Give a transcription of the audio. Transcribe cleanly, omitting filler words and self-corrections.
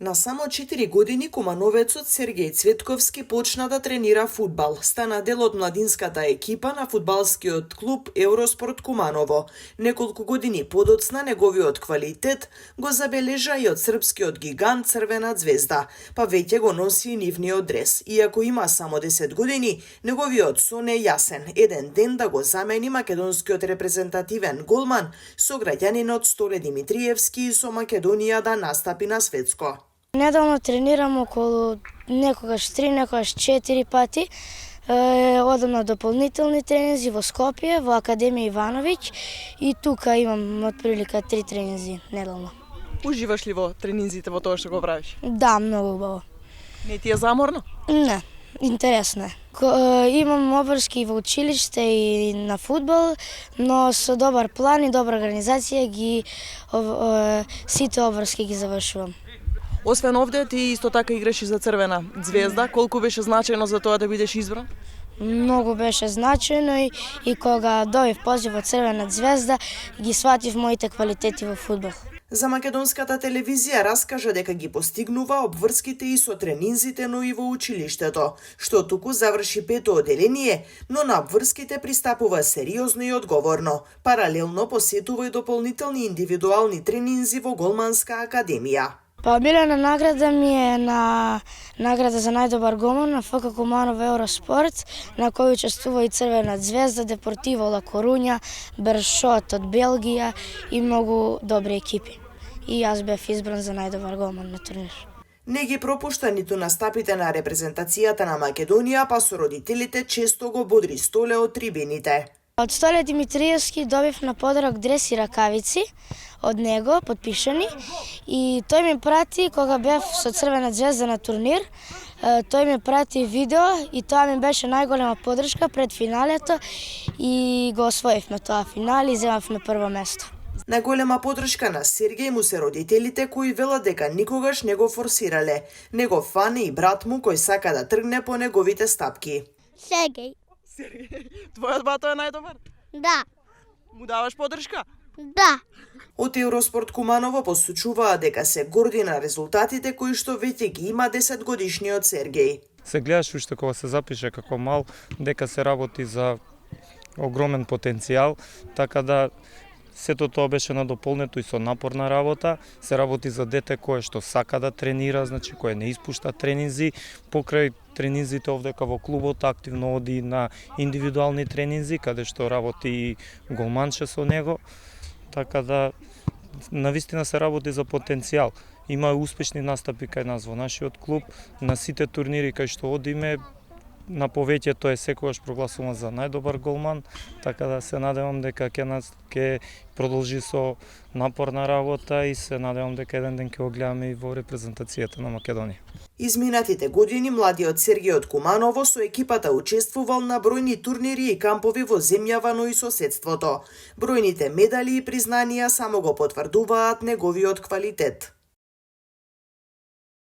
На само 4 години кумановецот Сергеј Цветковски почна да тренира фудбал. Стана дел од младинската екипа на фудбалскиот клуб Евроспорт Куманово. Неколку години подоцна неговиот квалитет го забележа и од српскиот гигант Црвена Звезда, па веќе го носи и нивниот дрес. Иако има само 10 години, неговиот сон е јасен. Еден ден да го замени македонскиот репрезентативен голман со граѓанинот Столе Димитриевски и со Македонија да настапи на светско. Недавно тренирам околу некогаш 3, некогаш 4 пати. Одам на дополнителни тренинзи во Скопје, во Академија Ивановиќ и тука имам отприлика 3 тренинзи неделно. Уживаш ли во тренинзите во тоа што го правиш? Да, многу убаво. Не ти е заморно? Не, интересно е. Имам обврски и во училиште и на фудбал, но со добар план и добра организација сите обврски ги завршувам. Освен овде, ти исто така играш и за Црвена Звезда. Колку беше значајно за тоа да бидеш избран? Многу беше значајно и кога добив позив од Црвена Звезда, ги сватив моите квалитети во фудбал. За македонската телевизија раскажа дека ги постигнува обврските и со тренинзите, но и во училиштето, што туку заврши 5-то оделение, но на обврските пристапува сериозно и одговорно. Паралелно посетува и дополнителни индивидуални тренинзи во Голманска академија. Па омилена награда ми е на награда за најдобар голман на ФК Куманово Евроспорт, на кој учествува и Црвена Звезда, Депортиво Ла Корунја, Бершот од Белгија и многу добри екипи. И јас бев избран за најдобар голман на турнир. Не ги пропушта ниту настапите на репрезентацијата на Македонија, па со родителите често го бодри Столе од трибините. Од Столе Димитриевски добив на подарок дрес и ракавици од него, подпишани, и тој ми прати кога бев со Црвена Звезда на турнир, тој ми прати видео и тоа ми беше најголема поддршка пред финалето и го освоивме тоа финал и земавме прво место. Најголема поддршка на Сергеј му се родителите кои велат дека никогаш не го форсирале. Негов фан е и брат му кој сака да тргне по неговите стапки. Сергеј. Твојот бато е најдобар? Да. Му даваш поддршка? Да. Од Евроспорт Куманово посочуваа дека се горди на резултатите кои што веќе ги има 10 годишниот Сергеј. Се гледаш уште кога се запише како мал дека се работи за огромен потенцијал, така да сето тоа беше надополнето и со напорна работа. Се работи за дете кое што сака да тренира, значи кое не испушта тренинзи. Покрај тренинзите овдека во клубот активно оди на индивидуални тренинзи, каде што работи и голманче со него. Така да навистина се работи за потенцијал. Има успешни настапи кај нас во нашиот клуб, на сите турнири кај што одиме. На повеќето е секогаш прогласуван за најдобар голман, така да се надевам дека ќе продолжи со напорна работа и се надевам дека еден ден ќе го гледаме и во репрезентацијата на Македонија. Изминатите години младиот Сергеј од Куманово со екипата учествувал на бројни турнири и кампови во земјава, но и соседството. Бројните медали и признанија само го потврдуваат неговиот квалитет.